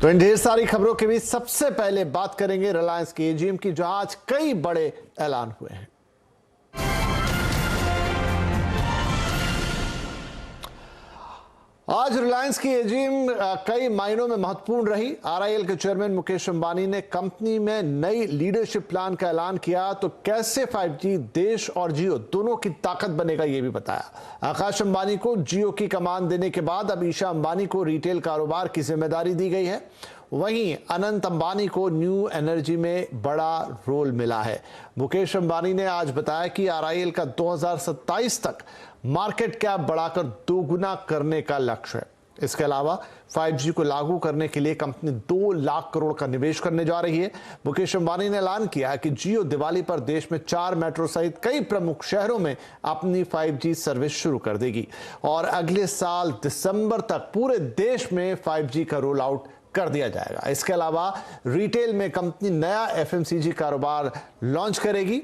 तो इन ढेर सारी खबरों के बीच सबसे पहले बात करेंगे रिलायंस की एजीएम की, जहां आज कई बड़े ऐलान हुए हैं। आज रिलायंस की एजीएम कई मायनों में महत्वपूर्ण रही। आरआईएल के चेयरमैन मुकेश अंबानी ने कंपनी में नई लीडरशिप प्लान का ऐलान किया, तो कैसे 5G देश और जियो दोनों की ताकत बनेगा यह भी बताया। आकाश अंबानी को जियो की कमान देने के बाद अब ईशा अंबानी को रिटेल कारोबार की जिम्मेदारी दी गई है। वहीं अनंत अंबानी को न्यू एनर्जी में बड़ा रोल मिला है। मुकेश अंबानी ने आज बताया कि आरआईएल का 2027 तक मार्केट कैप बढ़ाकर दोगुना करने का लक्ष्य है। इसके अलावा 5G को लागू करने के लिए कंपनी 2 लाख करोड़ का निवेश करने जा रही है। मुकेश अंबानी ने ऐलान किया कि जियो दिवाली पर देश में 4 मेट्रो सहित कई प्रमुख शहरों में अपनी 5G सर्विस शुरू कर देगी और अगले साल दिसंबर तक पूरे देश में 5G का रोल आउट कर दिया जाएगा। इसके अलावा रिटेल में कंपनी नया एफएमसीजी कारोबार लॉन्च करेगी।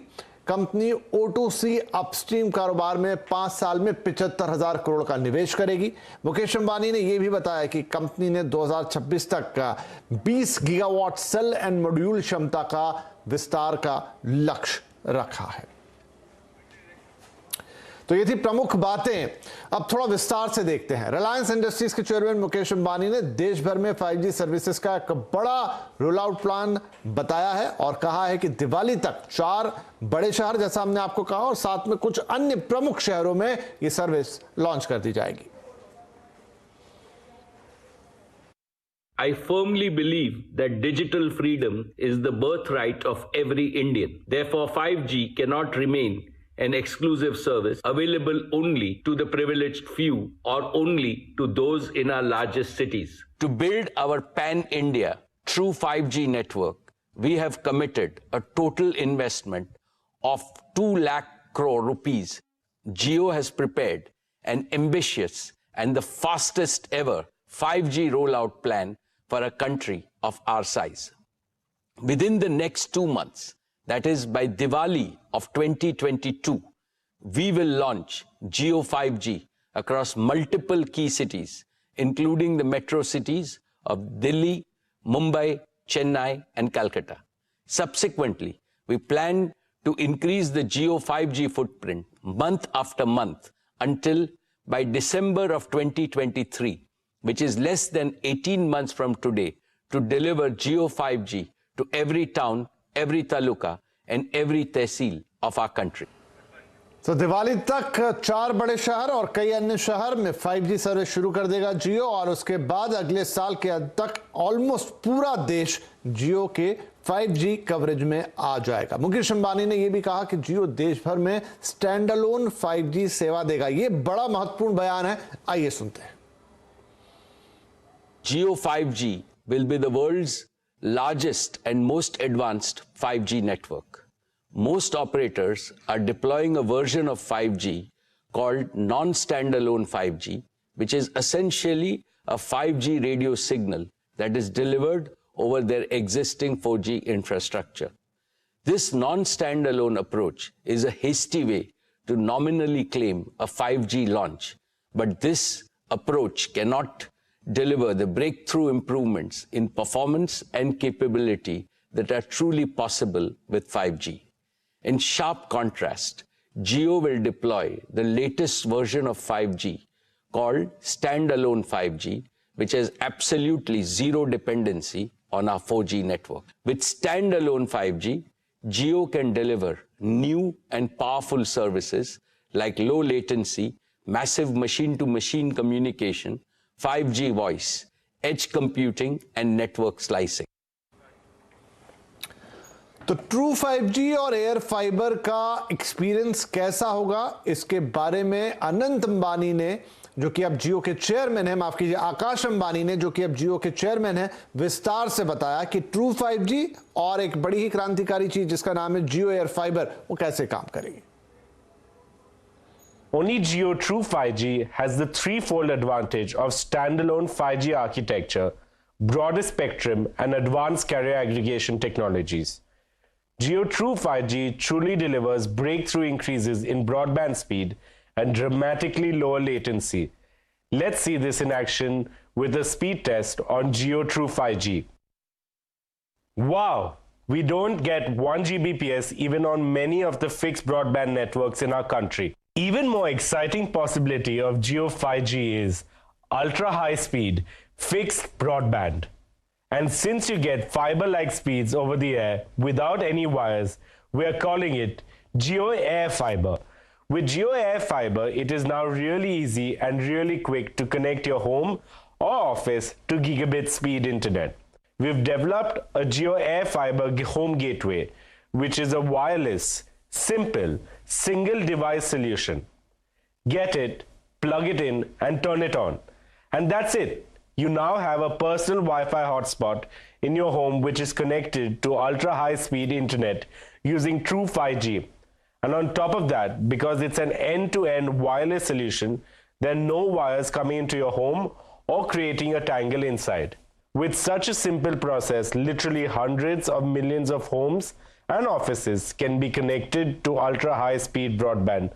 कंपनी O2C अपस्ट्रीम कारोबार में 5 साल में 75,000 करोड़ का निवेश करेगी। मुकेश अंबानी ने यह भी बताया कि कंपनी ने 2026 तक का 20 गीगावाट सेल एंड मॉड्यूल क्षमता का विस्तार का लक्ष्य रखा है। तो ये थी प्रमुख बातें। अब थोड़ा विस्तार से देखते हैं। रिलायंस इंडस्ट्रीज के चेयरमैन मुकेश अंबानी ने देश भर में 5G सर्विसेज का एक बड़ा रोल आउट प्लान बताया है और कहा है कि दिवाली तक 4 बड़े शहर, जैसा हमने आपको कहा, और साथ में कुछ अन्य प्रमुख शहरों में ये सर्विस लॉन्च कर दी जाएगी। I firmly believe that digital freedom is the birthright of every Indian. Therefore, 5G cannot remain an exclusive service available only to the privileged few or only to those in our largest cities. To build our pan-India true 5G network, we have committed a total investment of 2 lakh crore rupees. Jio has prepared an ambitious and the fastest ever 5G rollout plan for a country of our size. Within the next 2 months, that is by Diwali of 2022, we will launch Jio 5G across multiple key cities, including the metro cities of Delhi, Mumbai, Chennai, and Calcutta. Subsequently, we plan to increase the Jio 5G footprint month after month until by December of 2023, which is less than 18 months from today, to deliver Jio 5G to every town, every taluka and every tehsil of our country. तो दिवाली तक 4 बड़े शहर और कई अन्य शहर में 5G service शुरू कर देगा जियो, और उसके बाद अगले साल के अंत तक ऑलमोस्ट पूरा देश जियो के 5G कवरेज में आ जाएगा। मुकेश अंबानी ने यह भी कहा कि जियो देश भर में स्टैंड अलोन 5G सेवा देगा। यह बड़ा महत्वपूर्ण बयान है, आइए सुनते हैं। Jio 5G will be the world's largest and most advanced 5G network. Most operators are deploying a version of 5G called non-standalone 5G, which is essentially a 5G radio signal that is delivered over their existing 4G infrastructure. This non-standalone approach is a hasty way to nominally claim a 5G launch, but this approach cannot deliver the breakthrough improvements in performance and capability that are truly possible with 5G. In sharp contrast, Jio will deploy the latest version of 5G called standalone 5G, which has absolutely zero dependency on our 4G network. With standalone 5G, Jio can deliver new and powerful services like low latency, massive machine-to-machine communication, 5G voice, edge computing, and network slicing. तो true 5G और air fibre का experience कैसा होगा, इसके बारे में अनंत अंबानी ने, जो कि अब जियो के चेयरमैन है, माफ कीजिए आकाश अंबानी ने, जो कि अब जियो के चेयरमैन है, विस्तार से बताया कि ट्रू 5G और एक बड़ी ही क्रांतिकारी चीज जिसका नाम है जियो एयर फाइबर, वो कैसे काम करेगी। Only Jio True 5G has the threefold advantage of standalone 5G architecture, broader spectrum, and advanced carrier aggregation technologies. Jio True 5G truly delivers breakthrough increases in broadband speed and dramatically lower latency. Let's see this in action with a speed test on Jio True 5G. Wow! We don't get 1 Gbps even on many of the fixed broadband networks in our country. Even more exciting possibility of Jio 5G is ultra high speed fixed broadband. And since you get fiber-like speeds over the air without any wires, we are calling it Jio Air Fiber. With Jio Air Fiber, it is now really easy and really quick to connect your home or office to gigabit speed internet. We've developed a Jio Air Fiber home gateway, which is a wireless, simple, single device solution. Get it, plug it in, and turn it on. And that's it. You now have a personal Wi-Fi hotspot in your home which is connected to ultra high speed internet using True 5G. And on top of that, because it's an end-to-end wireless solution, there are no wires coming into your home or creating a tangle inside. With such a simple process, literally hundreds of millions of homes and offices can be connected to ultra high speed broadband.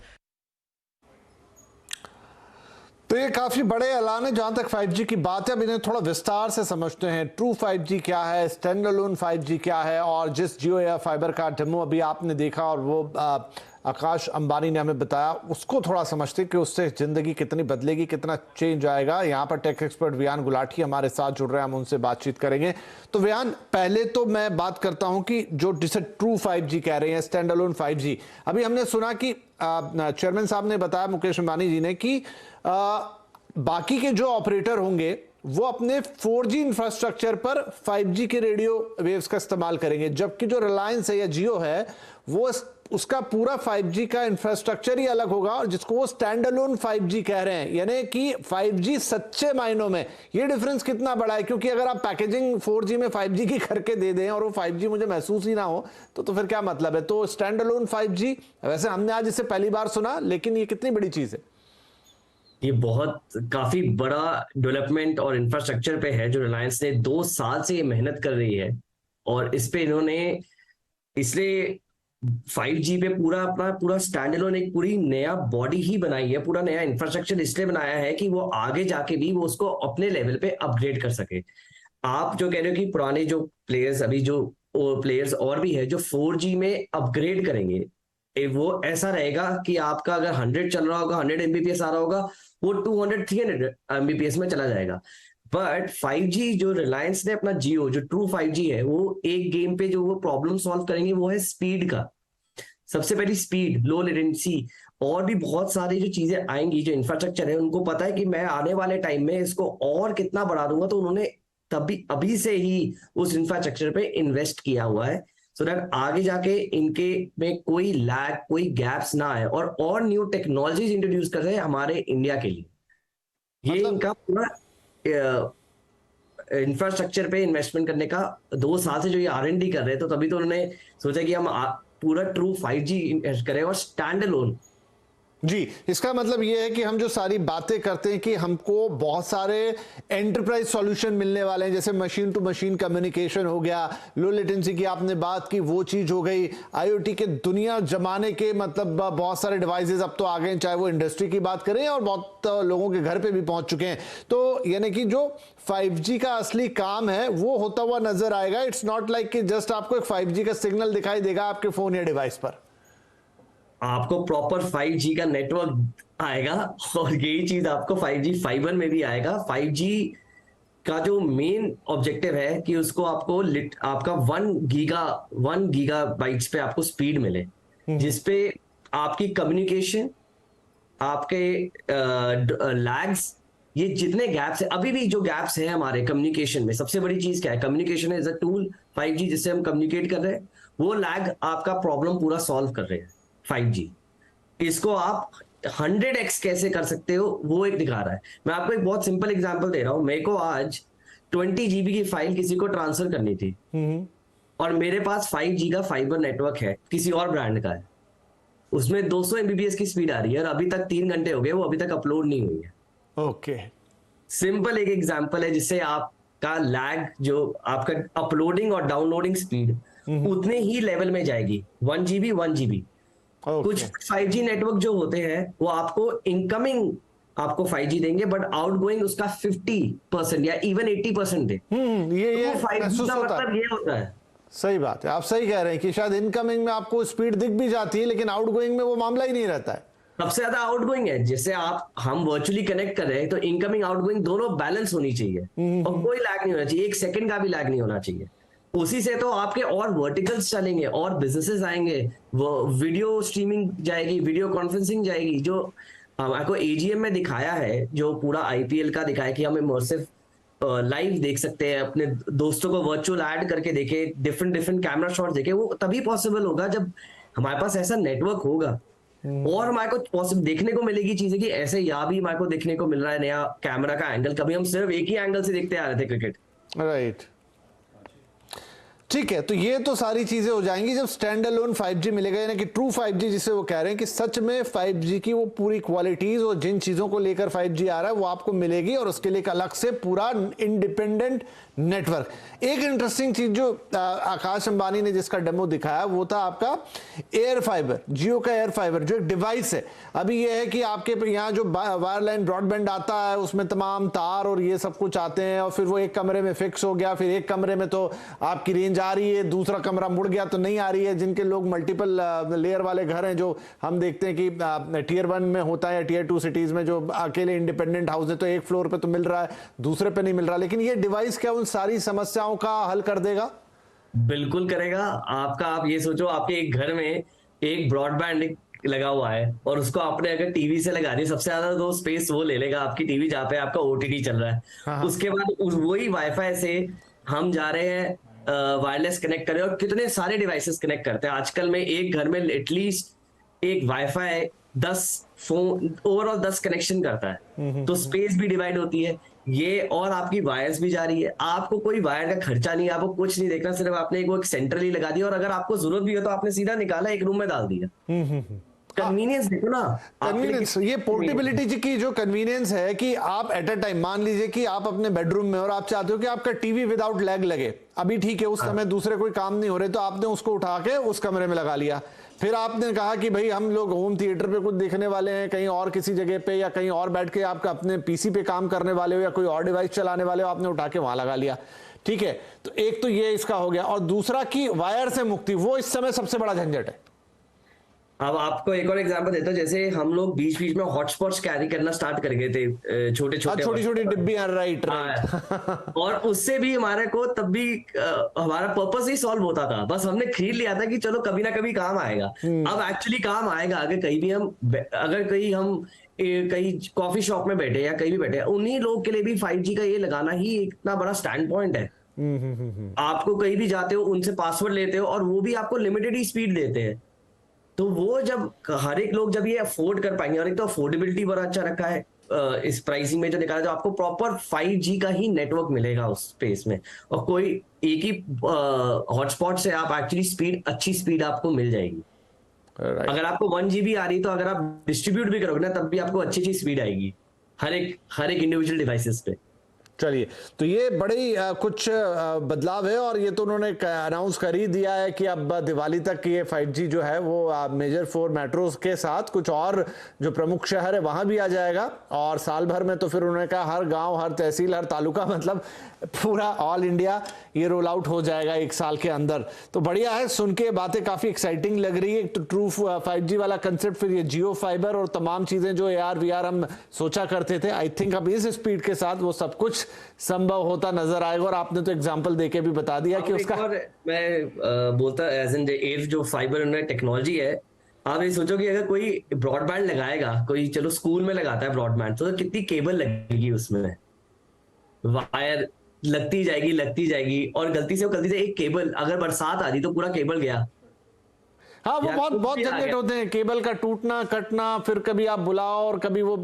तो ये काफी बड़े ऐलान है जहां तक 5G की बात है। अब इन्हें थोड़ा विस्तार से समझते हैं। ट्रू 5G क्या है, स्टैंड अलोन 5G क्या है, और जिस जियो एयर फाइबर का डेमो अभी आपने देखा और वो आकाश अंबानी ने हमें बताया, उसको थोड़ा समझते हैं कि उससे जिंदगी कितनी बदलेगी, कितना चेंज आएगा। यहाँ पर टेक एक्सपर्ट वियान गुलाटी हमारे साथ जुड़ रहे हैं, हम उनसे बातचीत करेंगे। तो वियान, पहले तो मैं बात करता हूँ कि जो जिसे ट्रू 5G कह रहे हैं, स्टैंड अलोन 5G, अभी हमने सुना कि चेयरमैन साहब ने बताया, मुकेश अंबानी जी ने, कि बाकी के जो ऑपरेटर होंगे वो अपने 4G इंफ्रास्ट्रक्चर पर 5G के रेडियो वेव्स का इस्तेमाल करेंगे, जबकि जो रिलायंस है या जियो है वो उसका पूरा 5G का इंफ्रास्ट्रक्चर ही अलग होगा, और जिसको वो स्टैंड अलोन 5G कह रहे हैं, यानी कि 5G सच्चे मायनों में। ये डिफरेंस कितना बड़ा है? क्योंकि अगर आप पैकेजिंग 4G में 5G की करके दे दें और वो 5G मुझे महसूस ही ना हो तो फिर क्या मतलब है? तो स्टैंड अलोन 5G, वैसे हमने आज इसे पहली बार सुना, लेकिन ये कितनी बड़ी चीज है? ये काफी बड़ा डेवलपमेंट और इंफ्रास्ट्रक्चर पे है जो रिलायंस ने 2 साल से ये मेहनत कर रही है, और इस पे इन्होंने इसलिए 5G पे पूरा स्टैंड अलोन एक पूरी नया बॉडी ही बनाई है, पूरा नया इंफ्रास्ट्रक्चर इसलिए बनाया है कि वो आगे जाके भी वो उसको अपने लेवल पे अपग्रेड कर सके। आप जो कह रहे हो कि पुराने जो प्लेयर्स, अभी जो प्लेयर्स और भी है जो 4G में अपग्रेड करेंगे, वो ऐसा रहेगा कि आपका अगर 100 चल रहा होगा, 100 Mbps आ रहा होगा, वो 200-300 Mbps में चला जाएगा। बट 5G जो रिलायंस ने अपना जियो जो ट्रू 5G है, वो एक गेम पे जो वो प्रॉब्लम सॉल्व करेंगे वो है स्पीड का। सबसे पहली स्पीड, लो लेटेंसी, और भी बहुत सारी जो चीजें आएंगी, जो इंफ्रास्ट्रक्चर है, उनको पता है कि मैं आने वाले टाइम में इसको और कितना बढ़ा दूंगा, तो उन्होंने अभी से ही उस इंफ्रास्ट्रक्चर पे इन्वेस्ट किया हुआ है, सो दैट आगे जाके इनके में कोई लैग, कोई गैप्स ना आए, और न्यू टेक्नोलॉजीज इंट्रोड्यूस कर रहे हैं हमारे इंडिया के लिए। ये इनका पूरा इंफ्रास्ट्रक्चर पे इन्वेस्टमेंट करने का 2 साल से जो ये R&D कर रहे हैं, तो तभी तो उन्होंने सोचा कि हम पूरा ट्रू 5G करें और स्टैंड अलोन। जी, इसका मतलब ये है कि हम जो सारी बातें करते हैं कि हमको बहुत सारे एंटरप्राइज सॉल्यूशन मिलने वाले हैं, जैसे मशीन टू मशीन कम्युनिकेशन हो गया, लो लेटेंसी की आपने बात की, वो चीज हो गई, IoT के दुनिया जमाने के मतलब बहुत सारे डिवाइसेस अब तो आ गए, चाहे वो इंडस्ट्री की बात करें और बहुत लोगों के घर पे भी पहुंच चुके हैं। तो यानी कि जो 5G का असली काम है वो होता हुआ नजर आएगा। इट्स नॉट लाइक कि जस्ट आपको एक 5G का सिग्नल दिखाई देगा आपके फोन या डिवाइस पर, आपको प्रॉपर 5G का नेटवर्क आएगा, और यही चीज आपको 5G फाइबर में भी आएगा। 5G का जो मेन ऑब्जेक्टिव है कि उसको आपका 1 गीगाबाइट्स पे आपको स्पीड मिले, जिसपे आपकी कम्युनिकेशन, आपके लैग्स, ये जितने गैप्स है, अभी भी जो गैप्स है हमारे कम्युनिकेशन में, सबसे बड़ी चीज क्या है? Communication is a tool, 5G जिससे हम कम्युनिकेट कर रहे हैं, वो लैग आपका प्रॉब्लम पूरा सॉल्व कर रहे हैं 5G। इसको आप 100x कैसे कर सकते हो वो एक दिखा रहा है। मैं आपको एक बहुत सिंपल एग्जांपल दे रहा हूं। मेरे को आज 20 GB की फाइल किसी को ट्रांसफर करनी थी, और मेरे पास 5G का फाइबर नेटवर्क है, किसी और ब्रांड का है, उसमें 200 Mbps की स्पीड आ रही है, और अभी तक 3 घंटे हो गए, वो अभी तक अपलोड नहीं हुई है। ओके, सिंपल एक एग्जांपल है जिससे आपका लैग, जो आपका अपलोडिंग और डाउनलोडिंग स्पीड उतने ही लेवल में जाएगी, 1 GB 1 GB। कुछ 5G नेटवर्क जो होते हैं वो आपको इनकमिंग आपको 5G देंगे, बट आउटगोइंग उसका 50% या इवन 80% है। ये तो 5G महसूस का होता है। मतलब ये होता है। सही बात है, आप सही कह रहे हैं कि शायद इनकमिंग में आपको स्पीड दिख भी जाती है, लेकिन आउटगोइंग में वो मामला ही नहीं रहता है। सबसे ज्यादा आउटगोइंग है, जैसे हम वर्चुअली कनेक्ट कर रहे हैं, तो इनकमिंग आउटगोइंग दोनों बैलेंस होनी चाहिए और कोई लैग नहीं होना चाहिए, 1 सेकंड का भी लैग नहीं होना चाहिए। उसी से तो आपके और वर्टिकल्स चलेंगे और बिजनेसेस आएंगे, वो वीडियो स्ट्रीमिंग जाएगी, वीडियो कॉन्फ्रेंसिंग जाएगी, जो आपको एजीएम में दिखाया है, जो पूरा आईपीएल का दिखाया कि हम इमर्सिव लाइव देख सकते हैं, अपने दोस्तों को वर्चुअल ऐड करके देखे, डिफरेंट डिफरेंट कैमरा शॉट देखे। वो तभी पॉसिबल होगा जब हमारे पास ऐसा नेटवर्क होगा और हमारे को पॉसिबल देखने को मिलेगी चीजें कि ऐसे यहाँ भी हमारे को देखने को मिल रहा है नया कैमरा का एंगल। कभी हम सिर्फ एक ही एंगल से देखते आ रहे थे क्रिकेट। राइट, ठीक है। तो ये तो सारी चीजें हो जाएंगी जब स्टैंड अलोन 5G मिलेगा, यानी कि ट्रू 5G जिसे वो कह रहे हैं कि सच में 5G की वो पूरी क्वालिटीज और जिन चीजों को लेकर 5G आ रहा है वो आपको मिलेगी, और उसके लिए एक अलग से पूरा इंडिपेंडेंट नेटवर्क। एक इंटरेस्टिंग चीज जो आकाश अंबानी ने जिसका डेमो दिखाया वो था आपका एयर फाइबर, जियो का एयर फाइबर, जो एक डिवाइस है। अभी ये है कि आपके यहाँ जो वायरलाइन ब्रॉडबैंड आता है उसमें तमाम तार और ये सब कुछ आते हैं, और फिर वो एक कमरे में फिक्स हो गया, फिर एक कमरे में तो आपकी रेंज आ रही है, दूसरा कमरा मुड़ गया तो नहीं आ रही है। जिनके लोग मल्टीपल लेयर वाले घर हैं, जो हम देखते हैं कि टियर 1 में होता है या टियर 2 सिटीज में, जो अकेले इंडिपेंडेंट हाउस है, तो एक फ्लोर पे तो मिल रहा है, दूसरे पे नहीं मिल रहा। लेकिन ये डिवाइस क्या उन सारी समस्याओं का हल कर देगा? बिल्कुल करेगा। आप ये सोचो, आपके एक घर में एक ब्रॉडबैंड लगा हुआ है और उसको आपने अगर टीवी से लगा दी, सबसे ज्यादा तो स्पेस वो ले लेगा आपकी टीवी जहाँ पे आपका ओटीटी चल रहा है। हाँ। उसके बाद वही वाईफाई से हम जा रहे हैं वायरलेस कनेक्ट करें, और कितने सारे डिवाइसेस कनेक्ट करते हैं आजकल में। एक घर में एटलीस्ट एक वाईफाई 10 फोन ओवरऑल 10 कनेक्शन करता है, तो स्पेस भी डिवाइड होती है ये, और आपकी वायर्स भी जा रही है। आपको कोई वायर का खर्चा नहीं है, आपको कुछ नहीं देखना, सिर्फ आपने एक सेंट्रली लगा दिया, और अगर आपको जरूरत भी हो तो आपने सीधा निकाला एक रूम में डाल दिया। कन्वीनियंस देखो ना, कन्वीनियंस, ये पोर्टेबिलिटी की जो कन्वीनियंस है कि आप एट अ टाइम, मान लीजिए कि आप अपने बेडरूम में और आप चाहते हो कि आपका टीवी विदाउट लैग लगे, अभी ठीक है उस समय दूसरे कोई काम नहीं हो रहे, तो आपने उसको उठा के उस कमरे में लगा लिया। फिर आपने कहा कि भाई हम लोग होम थिएटर पे कुछ देखने वाले हैं, कहीं और किसी जगह पे या कहीं और बैठ के आपका अपने पीसी पे काम करने वाले हो या कोई और डिवाइस चलाने वाले हो, आपने उठा के वहां लगा लिया। ठीक है, तो एक तो ये इसका हो गया, और दूसरा कि वायर से मुक्ति, वो इस समय सबसे बड़ा झंझट है। अब आपको एक और एग्जांपल देता हूं, जैसे हम लोग बीच बीच में हॉटस्पॉट्स कैरी करना स्टार्ट कर गए थे, छोटे छोटे छोटी छोटी डिब्बियां, राइट। और उससे भी हमारे को तब भी हमारा पर्पस ही सॉल्व होता था, बस हमने खरीद लिया था कि चलो कभी ना कभी काम आएगा। अब एक्चुअली काम आएगा, अगर कहीं कॉफी शॉप में बैठे या कहीं भी बैठे, उन्हीं लोग के लिए भी 5G का ये लगाना ही इतना बड़ा स्टैंड पॉइंट है। आपको कहीं भी जाते हो, उनसे पासवर्ड लेते हो, और वो भी आपको लिमिटेड ही स्पीड देते हैं। तो वो जब हर एक लोग जब ये अफोर्ड कर पाएंगे, और एक तो अफोर्डेबिलिटी बड़ा अच्छा रखा है इस प्राइसिंग में जो निकाला, तो आपको प्रॉपर 5G का ही नेटवर्क मिलेगा उस स्पेस में, और कोई एक ही हॉटस्पॉट से आप एक्चुअली अच्छी स्पीड आपको मिल जाएगी। अगर आपको 1 GB आ रही, तो अगर आप डिस्ट्रीब्यूट भी करोगे ना, तब भी आपको अच्छी स्पीड आएगी हर एक इंडिविजुअल डिवाइसेस पे। चलिए, तो ये बड़ी कुछ बदलाव है, और ये तो उन्होंने अनाउंस कर ही दिया है कि अब दिवाली तक ये 5G जो है वो मेजर 4 मेट्रोज के साथ कुछ और जो प्रमुख शहर है वहां भी आ जाएगा, और साल भर में तो फिर उन्होंने कहा हर गांव, हर तहसील, हर तालुका, मतलब पूरा ऑल इंडिया ये रोल आउट हो जाएगा 1 साल के अंदर। तो बढ़िया है, सुन के बातें काफी एक्साइटिंग लग रही है। तो ट्रू 5G वाला कंसेप्ट, फिर ये जियो फाइबर और तमाम चीजें जो AR VR हम सोचा करते थे, आई थिंक अब इस स्पीड के साथ वो सब कुछ संभव होता नजर आएगा। और आपने तो एग्जांपल देके भी बता दिया कि उसका, मैं बोलता एज इन एयर जो फाइबर उन्होंने टेक्नोलॉजी है, आप ये सोचो कि अगर कोई ब्रॉडबैंड लगाएगा, कोई चलो स्कूल में लगाता है ब्रॉडबैंड, तो कितनी केबल लगेगी उसमें, वायर लगती जाएगी, और गलती से एक केबल अगर बरसात आ रही तो पूरा केबल गया। हाँ, वो बहुत झंझट होते हैं, केबल का टूटना कटना, फिर कभी आप बुलाओ और कभी वो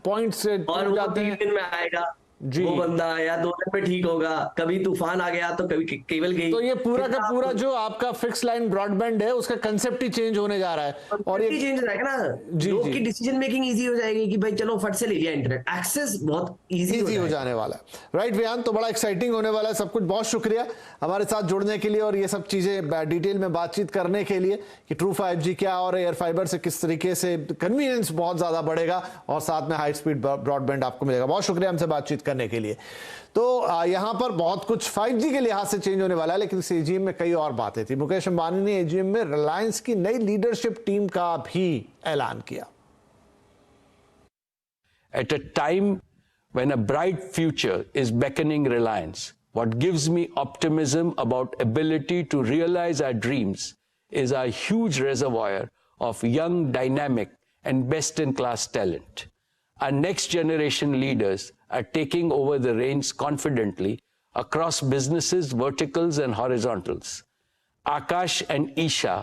पॉइंट से और वो जाते 3 हैं। दिन में आएगा, वो बंदा या 2 दिन में ठीक होगा, कभी तूफान आ गया तो कभी केबल गई। तो ये पूरा का पूरा जो आपका फिक्स लाइन ब्रॉडबैंड है उसका कंसेप्ट ही चेंज होने जा रहा है और ये चेंज हो जाएगा ना, लोग की डिसीजन मेकिंग इजी हो जाएगी कि भाई चलो फट से ले लिया, इंटरनेट एक्सेस बहुत इजी हो जाने वाला है। राइट विहान, तो बड़ा एक्साइटिंग होने वाला है सब कुछ। बहुत शुक्रिया हमारे साथ जुड़ने के लिए और ये सब चीजें डिटेल में बातचीत करने के लिए कि ट्रू 5G क्या और एयर फाइबर से किस तरीके से कन्वीनियंस बहुत ज्यादा बढ़ेगा और साथ में हाई स्पीड ब्रॉडबैंड आपको मिलेगा। बहुत शुक्रिया हमसे बातचीत करने के लिए। तो यहां पर बहुत कुछ 5G के लिहाज से चेंज होने वाला है, लेकिन इस एजीएम में कई और बातें थी। मुकेश अंबानी ने एजीएम में रिलायंस की नई लीडरशिप टीम का भी ऐलान किया। At a time when a bright future is beckoning Reliance, what gives me optimism about ability to realize our dreams is our huge reservoir of young, dynamic, and best-in-class talent. Our next generation leaders are taking over the reins confidently across businesses, verticals, and horizontals. Akash and Isha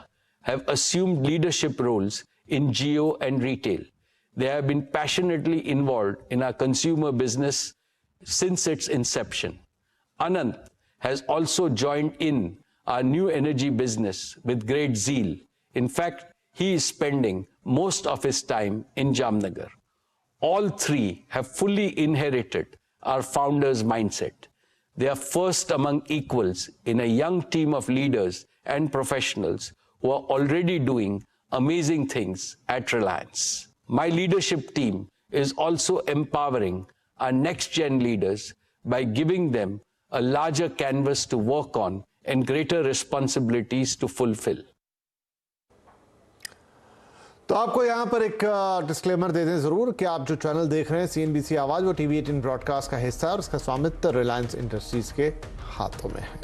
have assumed leadership roles in Jio and retail. They have been passionately involved in our consumer business since its inception. Anant has also joined in our new energy business with great zeal. In fact, he is spending most of his time in Jamnagar. All three have fully inherited our founders' mindset. They are first among equals in a young team of leaders and professionals who are already doing amazing things at Reliance. My leadership team is also empowering our next-gen leaders by giving them a larger canvas to work on and greater responsibilities to fulfill. तो आपको यहां पर एक disclaimer दे दें जरूर कि आप जो चैनल देख रहे हैं CNBC आवाज, वो TV 18 ब्रॉडकास्ट का हिस्सा है और उसका स्वामित्व रिलायंस इंडस्ट्रीज के हाथों में है।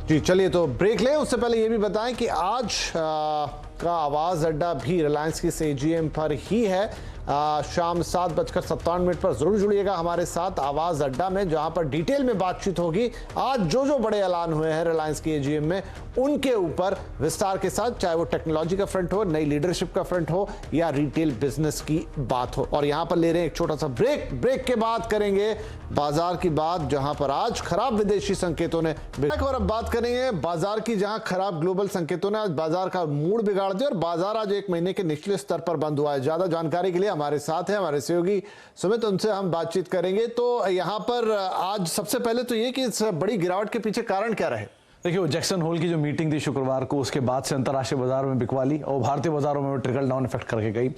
जी चलिए तो ब्रेक लें, उससे पहले ये भी बताएं कि आज का आवाज अड्डा भी रिलायंस की एजीएम पर ही है। शाम 7:57 पर जरूर जुड़िएगा हमारे साथ आवाज अड्डा में, जहां पर डिटेल में बातचीत होगी। आज जो बड़े ऐलान हुए हैं रिलायंस की एजीएम में उनके ऊपर विस्तार के साथ, चाहे वो टेक्नोलॉजी का फ्रंट हो, नई लीडरशिप का फ्रंट हो या रिटेल बिजनेस की बात हो। और यहां पर ले रहे हैं एक छोटा सा ब्रेक के बाद करेंगे बाजार की बात, जहां पर आज खराब विदेशी संकेतों ने और अब बात करेंगे बाजार की, जहां खराब ग्लोबल संकेतों ने आज बाजार का मूड बिगाड़ दिया और बाजार आज 1 महीने के निचले स्तर पर बंद हुआ है। ज्यादा जानकारी के लिए हमारे साथ है हमारे सहयोगी सुमित, उनसे हम बातचीत करेंगे। तो यहां पर आज सबसे पहले तो ये कि इस बड़ी गिरावट के पीछे कारण क्या रहे? देखिए, वो जैक्सन होल की जो मीटिंग थी शुक्रवार को, उसके बाद से अंतर्राष्ट्रीय बाजार में बिकवाली और भारतीय बाजारों में वो ट्रिकल डाउन इफेक्ट करके गई।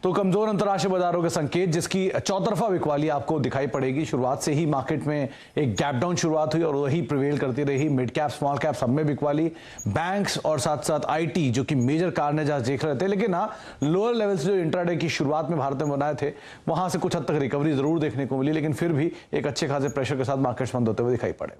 तो कमजोर अंतर्राष्ट्रीय बाजारों के संकेत, जिसकी चौतरफा बिकवाली आपको दिखाई पड़ेगी। शुरुआत से ही मार्केट में एक गैप डाउन शुरुआत हुई और वही प्रिवेल करती रही। मिड कैप, स्मॉल कैप सब में बिकवाली। बैंक्स और साथ साथ IT जो कि मेजर कारण है, जहां देख रहे थे, लेकिन लोअर लेवल से जो इंट्राडे की शुरुआत में भारत में बनाए थे, वहां से कुछ हद तक रिकवरी जरूर देखने को मिली, लेकिन फिर भी एक अच्छे खासे प्रेशर के साथ मार्केट्स बंद होते हुए दिखाई पड़े।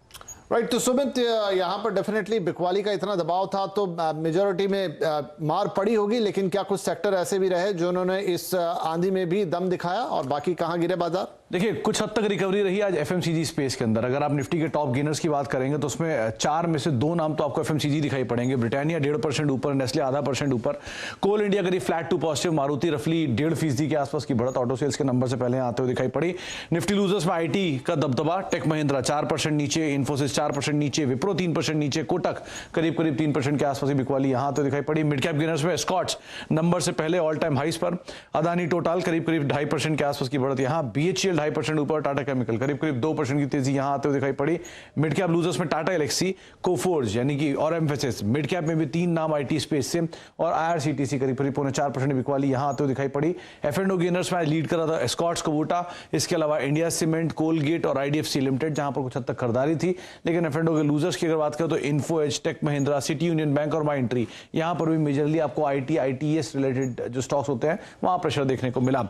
राइट, तो सुमित, यहाँ पर डेफिनेटली बिकवाली का इतना दबाव था तो मेजॉरिटी में मार पड़ी होगी, लेकिन क्या कुछ सेक्टर ऐसे भी रहे जो उन्होंने इस आंधी में भी दम दिखाया और बाकी कहाँ गिरे बाजार? देखिए, कुछ हद तक रिकवरी रही आज FMCG स्पेस के अंदर। अगर आप निफ्टी के टॉप गेनर्स की बात करेंगे तो उसमें 4 में से 2 नाम तो आपको FMCG दिखाई पड़ेंगे। ब्रिटानिया 1.5% ऊपर, नेस्ले 0.5% ऊपर, कोल इंडिया करीब फ्लैट टू पॉजिटिव, मारुति रफली 1.5% के आसपास की बढ़त ऑटो सेल्स के नंबर से पहले आते हुए दिखाई पड़ी। निफ्टी लूजर्स में IT का दबदबा, टेक महिंद्रा 4% नीचे, इन्फोसिस 4% नीचे, विप्रो 3% नीचे, कोटक करीब 3% के आसपास की बिकवाली यहां तो दिखाई पड़ी। मिड कैप गेनर्स में स्कॉट्स नंबर से पहले ऑल टाइम हाइस पर, अदानी टोटल करीब 2.5% के आसपास की बढ़त यहां, BHEL 2.5% ऊपर, टाटा केमिकल करीब 2% की तेजी यहां आते हुए दिखाई पड़ी। मिड कैप लूजर्स में टाटा एलेक्सी, कोफोर्ज यानी कि और एम्फेसिस, मिड कैप में भी 3 नाम IT स्पेस से, और IRCTC करीब 4% बिकवाली यहां आते हुए दिखाई पड़ी। F&O गेनर्स में लीड कर रहा था स्कॉट्स, कोवोटा, इसके अलावा इंडिया सीमेंट, कोलगेट और IDFC लिमिटेड, जहां पर कुछ हद तक खरीदारी थी। लेकिन F&O के लूजर्स की अगर बात करें तो Info Edge, Tech Mahindra, City Union Bank और माइंट्री, यहां पर भी मेजरली आपको IT, ITS रिलेटेड जो स्टॉक्स होते हैं वहां प्रेशर देखने को मिला।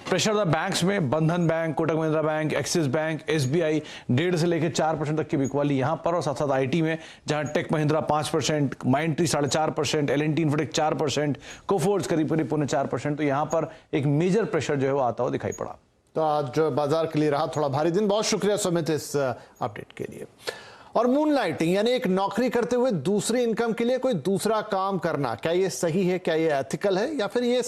प्रेशर था बैंक्स में, बंधन bank, Kotak Mahindra bank, axis bank, SBI 1.5 से लेकर 4% तक की बिकवाली यहां पर, और साथ साथ IT में जहां Tech Mahindra 5%, Mindtree 4.5%, L&T Infotech 4%, Coforge करीब 4%। तो यहां पर एक मेजर प्रेशर जो है वो आता हुआ दिखाई पड़ा। तो आज बाजार के लिए रहा थोड़ा भारी दिन। बहुत शुक्रिया सुमित इस अपडेट के लिए। और मूनलाइटिंग यानी एक नौकरी करते हुए दूसरी इनकम के लिए कोई दूसरा काम करना, क्या ये सही है, क्या ये एथिकल है, या फिर ये